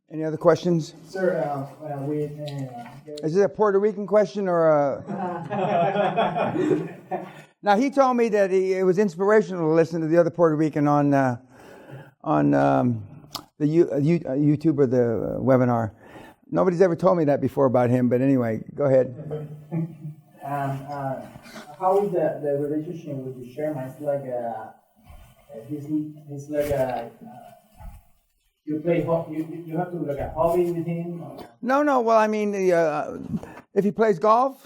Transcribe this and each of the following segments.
Any other questions? Sir, Is it a Puerto Rican question or a... Now, he told me that it was inspirational to listen to the other Puerto Rican on the YouTube or the webinar. Nobody's ever told me that before about him, but anyway, go ahead. How is the relationship with the chairman? It's like he's like a... You play you have to like a hobby with him? Or? No. Well, I mean, if he plays golf,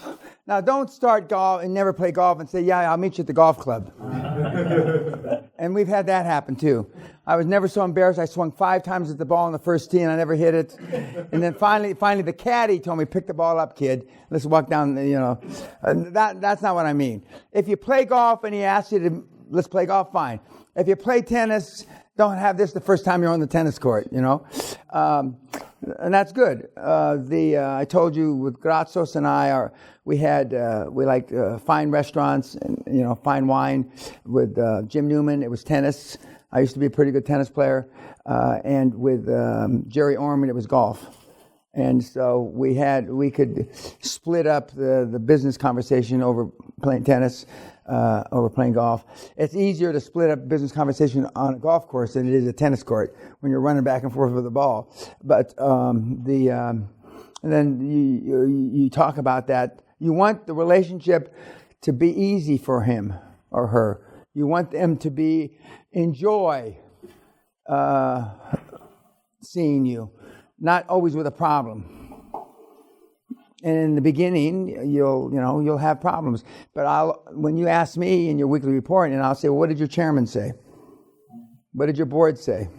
now don't start golf and never play golf and say, "Yeah, I'll meet you at the golf club." And we've had that happen too. I was never so embarrassed. I swung 5 times at the ball on the first tee and I never hit it. And then finally, the caddy told me, "Pick the ball up, kid. Let's walk down." That's not what I mean. If you play golf and he asks you to let's play golf, fine. If you play tennis, don't have this the first time you're on the tennis court, and that's good. I told you with Grazos and I we like fine restaurants and fine wine. With Jim Newman, it was tennis. I used to be a pretty good tennis player, and with Jerry Orman, it was golf. And so we could split up the business conversation over playing tennis. Over playing golf. It's easier to split up business conversation on a golf course than it is a tennis court when you're running back and forth with the ball. But and then you talk about that. You want the relationship to be easy for him or her. You want them to enjoy seeing you, not always with a problem. And in the beginning, you'll have problems. But when you ask me in your weekly report, and I'll say, well, what did your chairman say? What did your board say?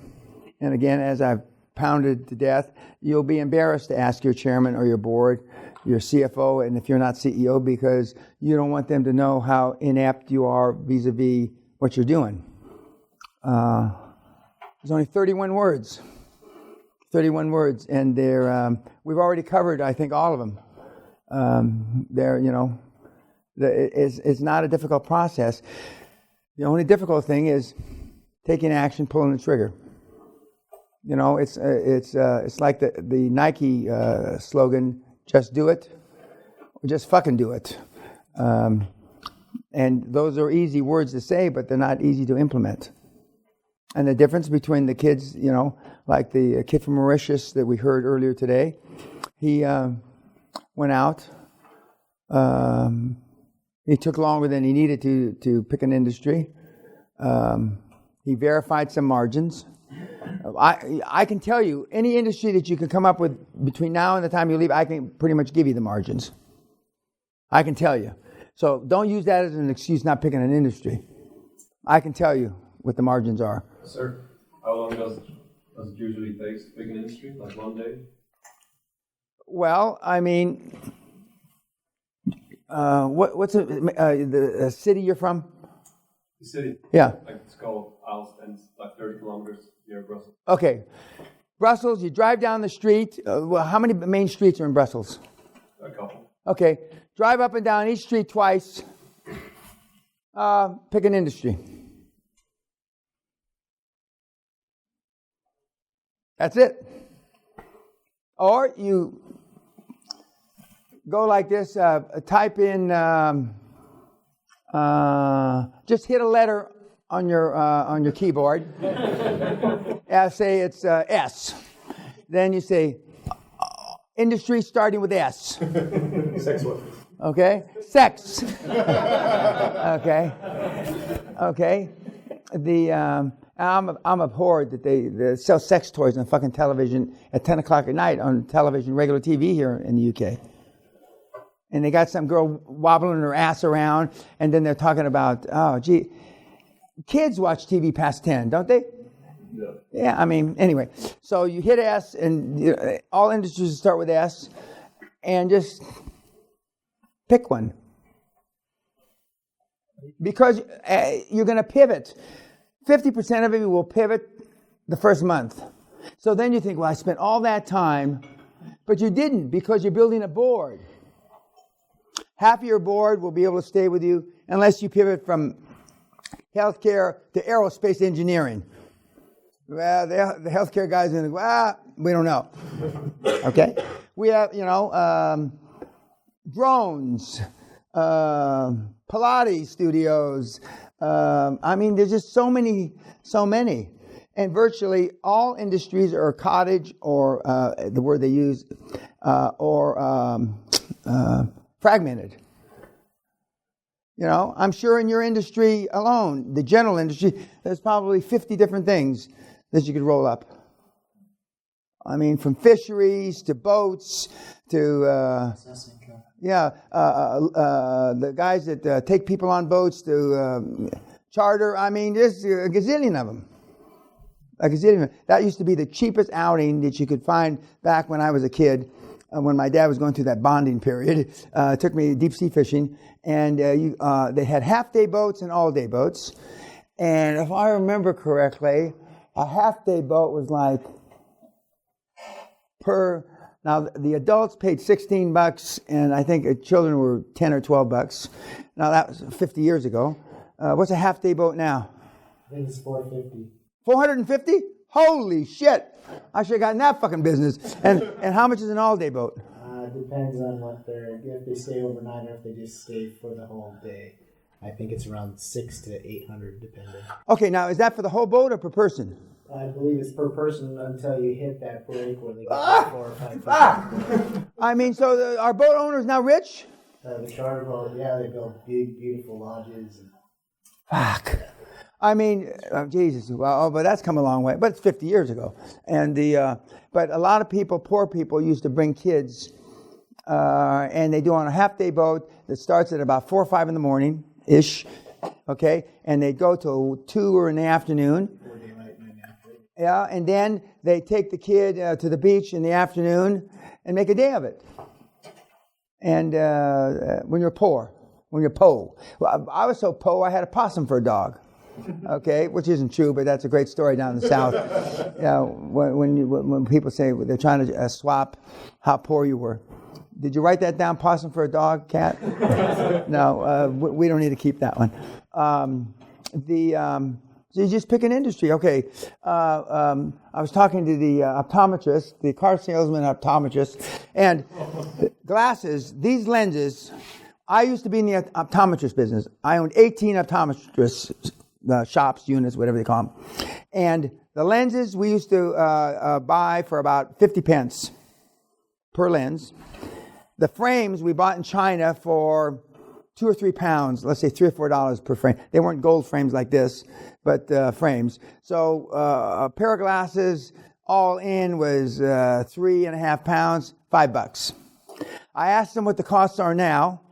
And again, as I've pounded to death, you'll be embarrassed to ask your chairman or your board, your CFO, and if you're not CEO, because you don't want them to know how inept you are vis-a-vis what you're doing. There's only 31 words. 31 words, and we've already covered, I think, all of them. It's not a difficult process. The only difficult thing is taking action, pulling the trigger. It's like the Nike slogan: "Just do it, or just fucking do it." And those are easy words to say, but they're not easy to implement. And the difference between the kids, like the kid from Mauritius that we heard earlier today, he went out. He took longer than he needed to pick an industry. He verified some margins. I can tell you, any industry that you can come up with between now and the time you leave, I can pretty much give you the margins. I can tell you. So don't use that as an excuse not picking an industry. I can tell you what the margins are. Sir, how long does it usually take to pick an industry? Like one day? Well, I mean, what's the city you're from? The city? Yeah. It's called Aalst, and it's like 30 kilometers near Brussels. Okay. Brussels, you drive down the street. How many main streets are in Brussels? A couple. Okay. Drive up and down each street twice. Pick an industry. That's it. Or you go like this, type in, just hit a letter on your keyboard. Say it's S. Then you say, industry starting with S. Sex workers. Okay? Sex. Okay. I'm abhorred that they sell sex toys on fucking television at 10 o'clock at night on television, regular TV here in the UK. And they got some girl wobbling her ass around, and then they're talking about, oh, gee, kids watch TV past 10, don't they? Yeah. Yeah, I mean, anyway. So you hit S, and all industries start with S, and just pick one. Because you're going to pivot. 50% of it will pivot the first month. So then you think, well, I spent all that time, but you didn't, because you're building a board. Half of your board will be able to stay with you unless you pivot from healthcare to aerospace engineering. Well, the healthcare guys are going to go, We don't know. Okay? We have, drones, Pilates studios. There's just so many. And virtually all industries are cottage or the word they use, or fragmented. I'm sure in your industry alone, the general industry, there's probably 50 different things that you could roll up. From fisheries to boats to the guys that take people on boats to charter. There's a gazillion of them. That used to be the cheapest outing that you could find back when I was a kid. When my dad was going through that bonding period, took me deep sea fishing, and they had half-day boats and all-day boats. And if I remember correctly, a half-day boat was like now the adults paid $16, and I think children were $10 or $12. Now that was 50 years ago. What's a half-day boat now? I think it's $450. 450? Holy shit! I should have gotten that fucking business. And how much is an all-day boat? Depends on if they stay overnight or if they just stay for the whole day. I think it's around $600 to $800, depending. Okay, now is that for the whole boat or per person? I believe it's per person until you hit that break where they get 4 or 5 people. So our boat owners now rich? The charter boat, they build big, beautiful lodges. Fuck. Jesus. Well, but that's come a long way. But it's 50 years ago. And but a lot of people, poor people, used to bring kids, and they do on a half-day boat that starts at about 4 or 5 in the morning ish. Okay, and they go till 2 or in the afternoon. Yeah, and then they take the kid to the beach in the afternoon and make a day of it. And when you're poor, when you're po. Well, I was so po, I had a possum for a dog. Okay, which isn't true, but that's a great story down in the South. When people say they're trying to swap how poor you were. Did you write that down, possum for a dog, cat? No, we don't need to keep that one. So you just pick an industry. Okay, I was talking to the optometrist, the car salesman optometrist, and glasses, these lenses, I used to be in the optometrist business. I owned 18 optometrist shops, units, whatever they call them. And the lenses we used to buy for about 50 pence per lens. The frames we bought in China for £2 or £3, let's say $3 or $4 per frame. They weren't gold frames like this, but frames. So a pair of glasses all in was £3.5, $5. I asked them what the costs are now,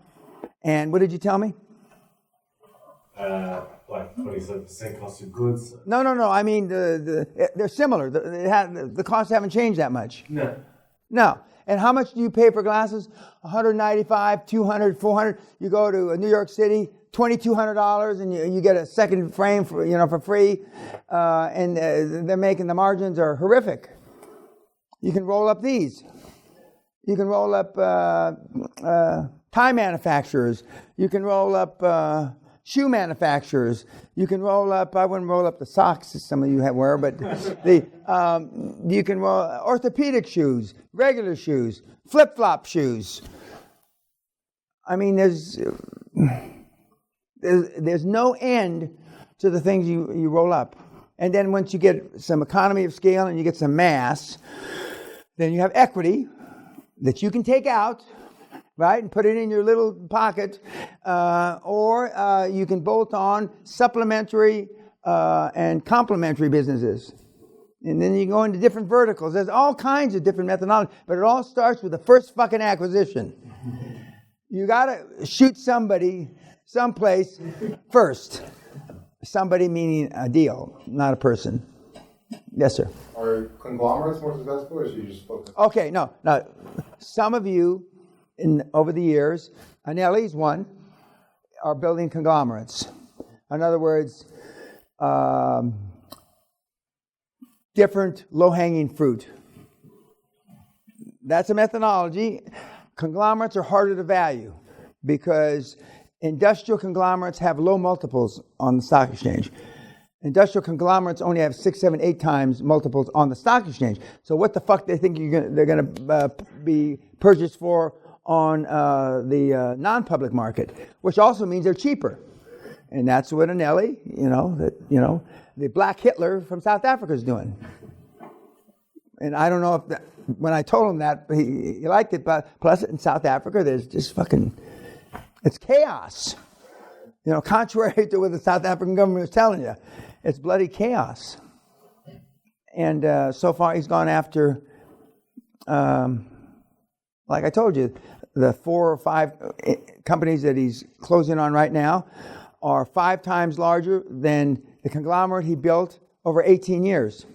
and what did you tell me? Like 27% cost of goods. No. I mean, they're similar. The costs haven't changed that much. No. And how much do you pay for glasses? $195, $200, $400. You go to New York City, $2,200, and you get a second frame for free. And they're making the margins are horrific. You can roll up these. You can roll up tie manufacturers. You can roll up shoe manufacturers. You can roll up, I wouldn't roll up the socks that some of you wear, but you can roll orthopedic shoes, regular shoes, flip-flop shoes. I mean, there's no end to the things you roll up. And then once you get some economy of scale and you get some mass, then you have equity that you can take out, right, and put it in your little pocket, or you can bolt on supplementary and complementary businesses. And then you go into different verticals. There's all kinds of different methodologies, but it all starts with the first fucking acquisition. You got to shoot somebody someplace first. Somebody meaning a deal, not a person. Yes, sir. Are conglomerates more successful, or should you just focus? Okay, no. Now, some of you, over the years, Anelli's one, are building conglomerates. In other words, different low-hanging fruit. That's a methodology. Conglomerates are harder to value because industrial conglomerates have low multiples on the stock exchange. Industrial conglomerates only have 6, 7, 8 times multiples on the stock exchange. So what the fuck they think they're going to be purchased for on the non-public market, which also means they're cheaper. And that's what Anelli, the black Hitler from South Africa is doing. And I don't know if when I told him that, he liked it, but plus in South Africa, there's just it's chaos. Contrary to what the South African government is telling you. It's bloody chaos. And so far he's gone after, like I told you, the 4 or 5 companies that he's closing on right now are 5 times larger than the conglomerate he built over 18 years.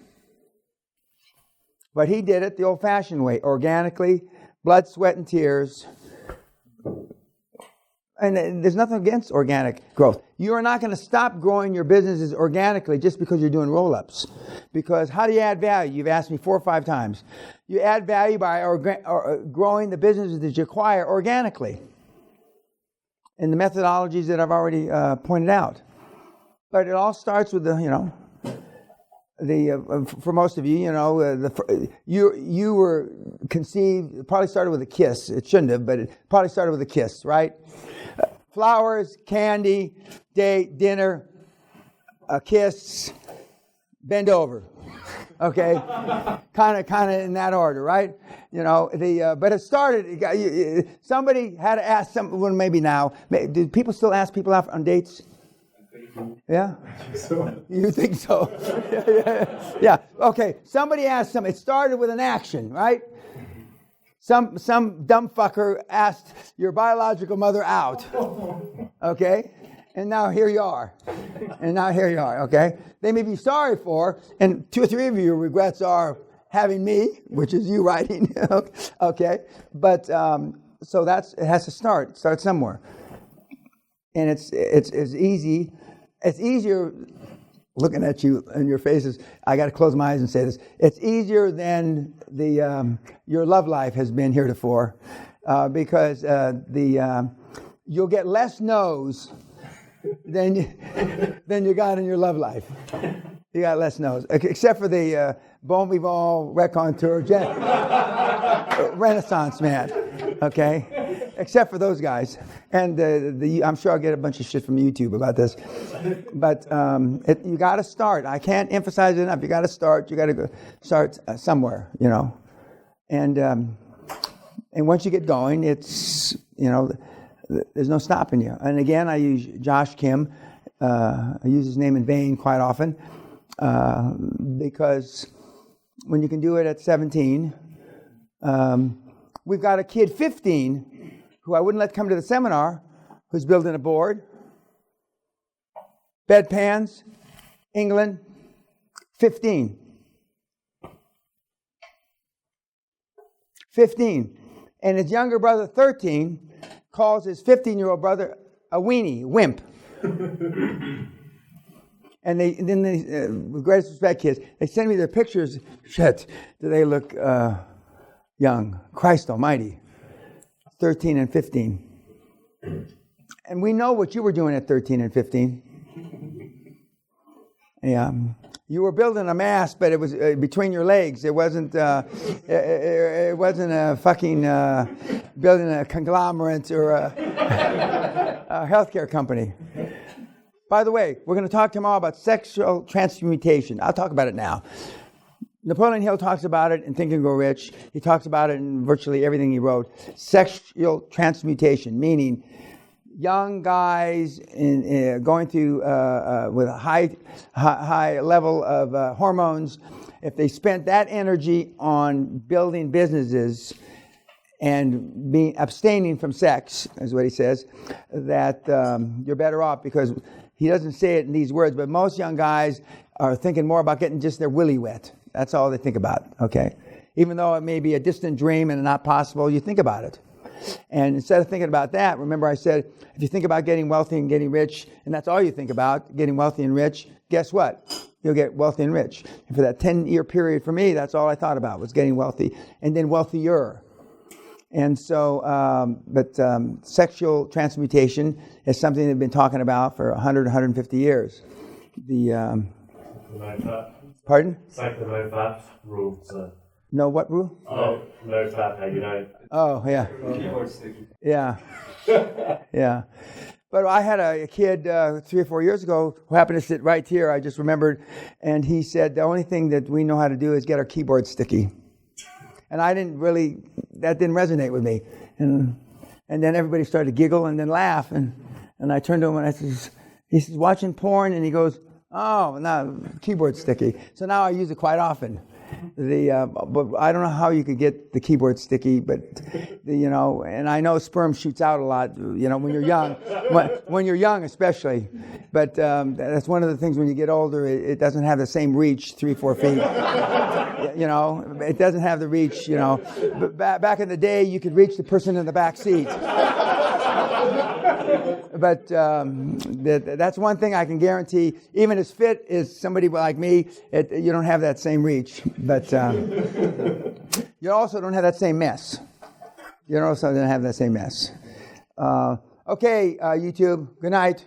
But he did it the old-fashioned way, organically, blood, sweat, and tears. And there's nothing against organic growth. You are not going to stop growing your businesses organically just because you're doing roll-ups. Because how do you add value? You've asked me 4 or 5 times. You add value by growing the businesses that you acquire organically. And the methodologies that I've already pointed out. But it all starts with for most of you, you were conceived, it probably started with a kiss. It shouldn't have, but it probably started with a kiss, right? Flowers, candy, date, dinner, a kiss, bend over. Okay? kind of in that order, right? But it started, somebody had to ask someone, maybe now, do people still ask people out on dates? Yeah? You think so? Yeah. Okay. Somebody asked some. It started with an action, right? Some dumb fucker asked your biological mother out. Okay? And now here you are. Okay? They may be sorry for, and 2 or 3 of your regrets are having me, which is you writing. Okay? But so it has to start. Start somewhere. And it's easy. It's easier, looking at you and your faces, I got to close my eyes and say this. It's easier than your love life has been heretofore, because you'll get less no's than you got in your love life. You got less no's, except for the bon vivant raconteur Renaissance man, okay? Except for those guys. And I'm sure I'll get a bunch of shit from YouTube about this. But you got to start. I can't emphasize it enough. You got to start. You got to start somewhere, And once you get going, it's, there's no stopping you. And again, I use Josh Kim. I use his name in vain quite often because when you can do it at 17, we've got a kid 15 who I wouldn't let come to the seminar, who's building a board, bedpans, England, 15. 15. And his younger brother, 13, calls his 15-year-old brother a weenie, wimp. And then they, with greatest respect, kids, they send me their pictures. Shit, do they look young? Christ almighty. 13 and 15. And we know what you were doing at 13 and 15. Yeah. You were building a mast, but it was between your legs. It wasn't it wasn't a fucking building a conglomerate or a healthcare company. By the way, we're going to talk tomorrow about sexual transmutation. I'll talk about it now. Napoleon Hill talks about it in Think and Grow Rich. He talks about it in virtually everything he wrote. Sexual transmutation, meaning young guys going through with a high level of hormones. If they spent that energy on building businesses and abstaining from sex, is what he says, that you're better off, because he doesn't say it in these words, but most young guys are thinking more about getting just their willy wet. That's all they think about, okay? Even though it may be a distant dream and not possible, you think about it. And instead of thinking about that, remember I said, if you think about getting wealthy and getting rich, and that's all you think about, getting wealthy and rich, guess what? You'll get wealthy and rich. And for that 10-year period for me, that's all I thought about, was getting wealthy and then wealthier. And so, sexual transmutation is something they've been talking about for 100, 150 years. the no fat. Pardon? It's like the no fat rule. So. No, what rule? No fat, how you know. Oh, yeah. Keyboard sticky. Yeah. Yeah. But I had a kid 3 or 4 years ago who happened to sit right here, I just remembered, and he said, the only thing that we know how to do is get our keyboard sticky. And that didn't resonate with me. And then everybody started to giggle and then laugh. And I turned to him and I says, he's watching porn, and he goes, oh, no, keyboard sticky. So now I use it quite often. But I don't know how you could get the keyboard sticky, but and I know sperm shoots out a lot, when you're young, when you're young especially. But that's one of the things when you get older, it doesn't have the same reach, 3-4 feet. It doesn't have the reach. But back in the day, you could reach the person in the back seat. But that's one thing I can guarantee. Even as fit as somebody like me, you don't have that same reach. But you also don't have that same mess. You also don't have that same mess. Okay, YouTube, good night.